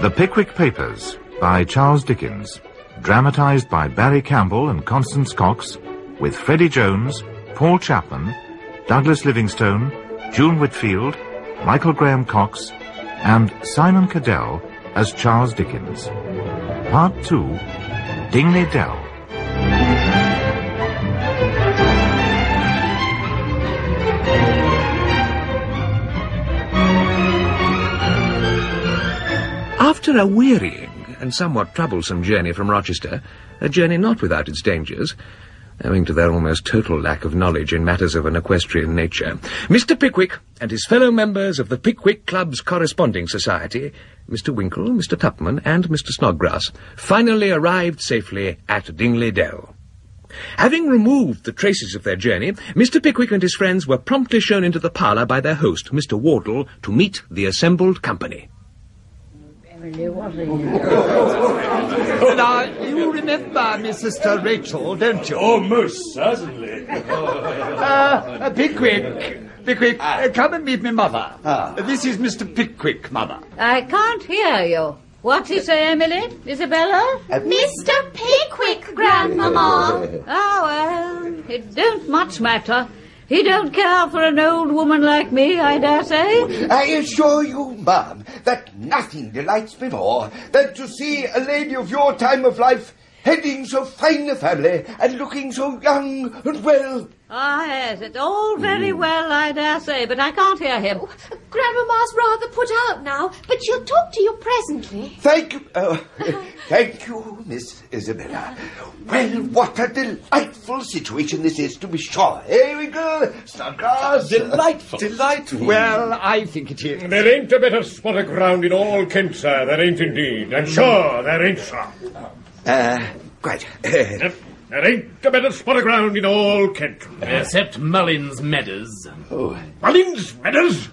The Pickwick Papers by Charles Dickens, dramatised by Barry Campbell and Constance Cox, with Freddie Jones, Paul Chapman, Douglas Livingstone, June Whitfield, Michael Graham Cox, and Simon Cadell as Charles Dickens. Part 2, Dingley Dell. After a wearying and somewhat troublesome journey from Rochester, a journey not without its dangers, owing to their almost total lack of knowledge in matters of an equestrian nature, Mr. Pickwick and his fellow members of the Pickwick Club's Corresponding Society, Mr. Winkle, Mr. Tupman, and Mr. Snodgrass, finally arrived safely at Dingley Dell. Having removed the traces of their journey, Mr. Pickwick and his friends were promptly shown into the parlour by their host, Mr. Wardle, to meet the assembled company. Now, you remember my sister Rachel, don't you? Oh, most certainly. Pickwick, come and meet me, mother. This is Mr. Pickwick, mother. I can't hear you. What's he say, Emily? Isabella? Mr. Pickwick, Grandmama. Oh, well, it don't much matter. He don't care for an old woman like me, I dare say. I assure you, ma'am, that nothing delights me more than to see a lady of your time of life heading so fine a family and looking so young and well. Ah, yes, it's all very well, I dare say, but I can't hear him. Grandmama's rather put out now, but she'll talk to you presently. Thank you. Thank you, Miss Isabella. Well, what a delightful situation this is, to be sure. Here we go, Snodgrass. Delightful. Well, I think it is. There ain't a better spot of ground in all Kent, sir. There ain't indeed. I'm sure there ain't, sir. Quite. There ain't a better spot of ground in all Kent. Except Mullins Meadows. Oh. Mullins Meadows?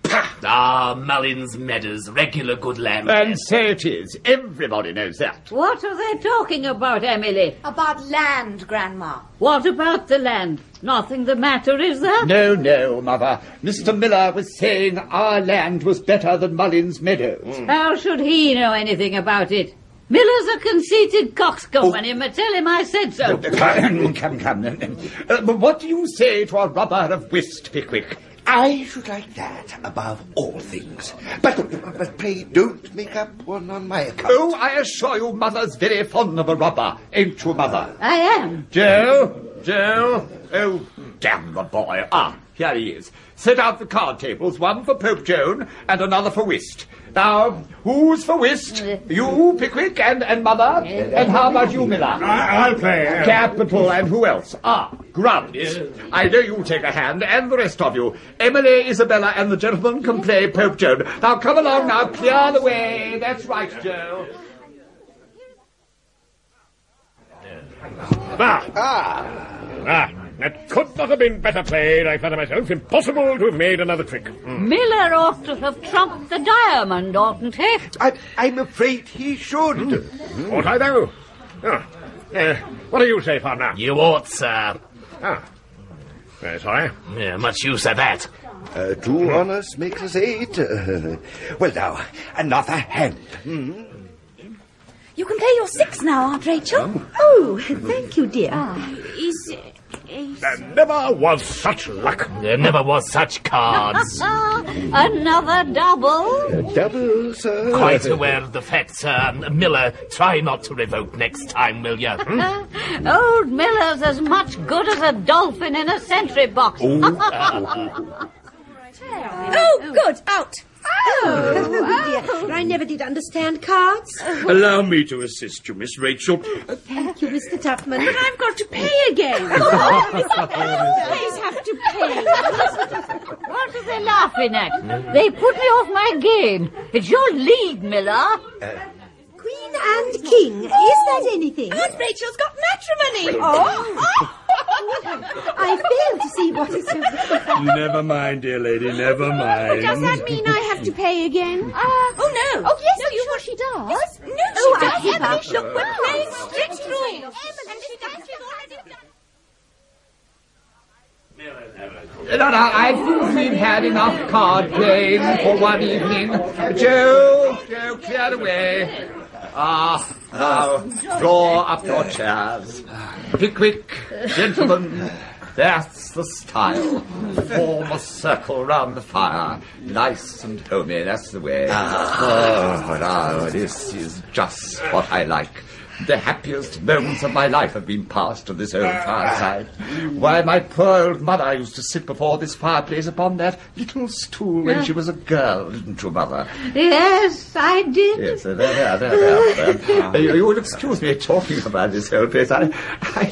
Ah, Mullins Meadows, regular good land. And so it is. Everybody knows that. What are they talking about, Emily? About land, Grandma. What about the land? Nothing the matter, is there? No, mother. Mr. Miller was saying our land was better than Mullins Meadows. How should he know anything about it? Miller's a conceited coxcomb, and you may tell him I said so. Come. But what do you say to a rubber of whist, Pickwick? I should like that above all things. But pray don't make up one on my account. Oh, I assure you, Mother's very fond of a rubber, ain't you, Mother? I am. Joe? Oh, damn the boy. Here he is. Set out the card tables, one for Pope Joan and another for whist. Now, who's for whist? You, Pickwick, and Mother? And how about you, Miller? I'll play. Capital, and who else? Grant. I know you take a hand, and the rest of you. Emily, Isabella, and the gentleman can play Pope Joan. Now, come along now, clear the way. That's right, Joe. That could not have been better played. I found it myself impossible to have made another trick. Miller ought to have trumped the diamond, oughtn't he? I'm afraid he should. Ought I, though? What do you say, partner? You ought, sir. Very sorry. Yeah, much use of that. 2 honours makes us 8. Well, now, another hand. You can play your 6 now, Aunt Rachel. Oh, thank you, dear. There never was such luck. There never was such cards. Another double? Double, sir. Quite aware of the fact, sir. Miller, try not to revoke next time, will you? Old Miller's as much good as a dolphin in a sentry box. Oh, good. Out. Oh, dear. I never did understand cards. Allow me to assist you, Miss Rachel. Thank you, Mr. Tupman. But I've got to pay again. Always have to pay. What are they laughing at? They put me off my game. It's your lead, Miller. Queen and king. Is that anything? Aunt Rachel's got matrimony. I fail to see what is so difficult. Never mind, dear lady, never mind. Does that mean I have to pay again? Oh, no. Oh, yes, you sure she does? Yes. No, she doesn't. I Look, we're playing strict rules. And she does. She's already done. I think we've had enough card playing for one evening. Joe, clear away. Now, draw up your chairs. Pickwick, gentlemen, that's the style. Form a circle round the fire. Nice and homey, that's the way. This is just what I like. The happiest moments of my life have been passed on this old fireside. Why, my poor old mother used to sit before this fireplace upon that little stool when she was a girl, didn't you, Mother? Yes, I did. Yes, there. You will excuse me talking about this old place. I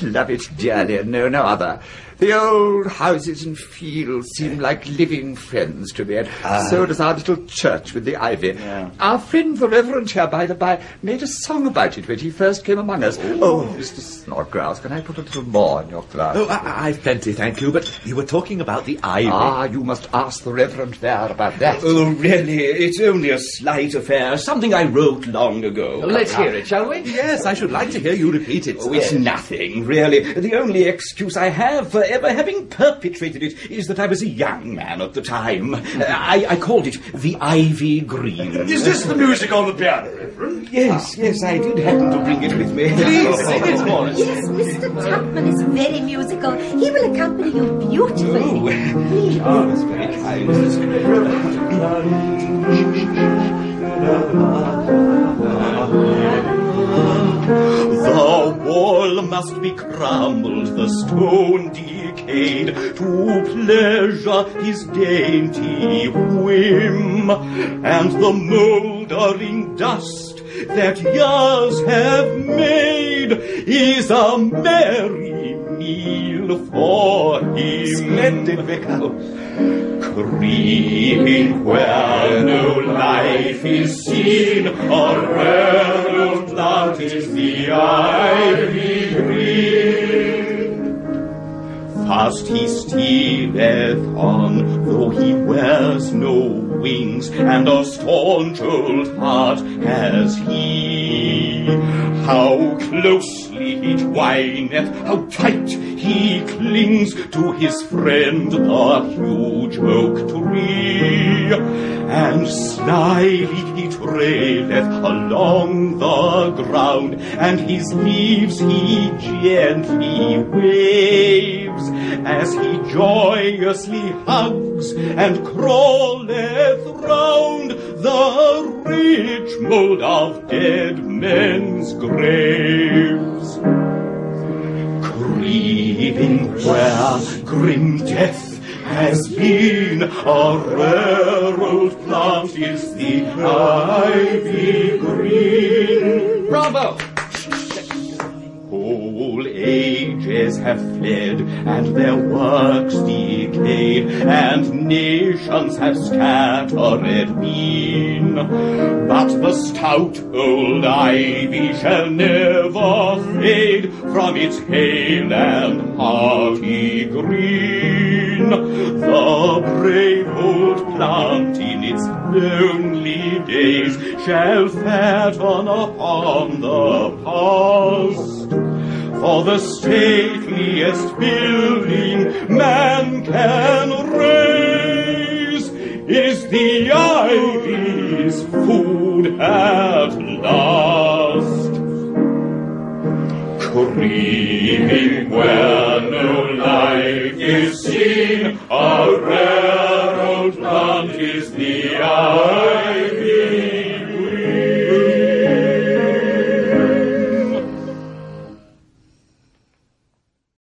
love it dearly, and no other. The old houses and fields seem like living friends to me, and so does our little church with the ivy. Yeah. Our friend the Reverend here, by the by, made a song about it when he first came among us. Oh, Mr. Snodgrass, can I put a little more in your glass? Oh, I've plenty, thank you, but you were talking about the ivy. You must ask the Reverend there about that. Oh, really? It's only a slight affair, something I wrote long ago. Let's hear it, shall we? Yes, I should like to hear you repeat it. Oh, it's nothing, really. The only excuse I have for ever having perpetrated it is that I was a young man at the time. I called it the Ivy Green. Is this the music on the piano, Reverend? Yes, I did happen to bring it with me. Please sing it for us. Yes, Mr. Tupman is very musical. He will accompany you beautifully. Please. That's very The wall must be crumbled, the stone decayed, to pleasure his dainty whim, and the mouldering dust that years have made is a merry meal for him. Splendid, Vicar. Creeping where no life is seen, a rare old plant is the ivy green. Fast he stealeth on, though he wears no wings, and a staunch old heart has he. How closely he twineth, how tight he clings to his friend the huge oak tree, and slyly he traileth along the ground, and his leaves he gently waves, as he joyously hugs and crawleth round the rich mould of dead men's graves. Creeping where grim death has been, a rare old plant is the ivy green. Bravo! Whole ages have fled, and their works decayed, and nations have scattered been. But the stout old ivy shall never fade from its hale and hearty green. The brave old plant in its lonely days shall fatten upon the past. For the stateliest building man can raise is the ivy's food at last. Creeping where no life is seen, a rare old plant is the ivy.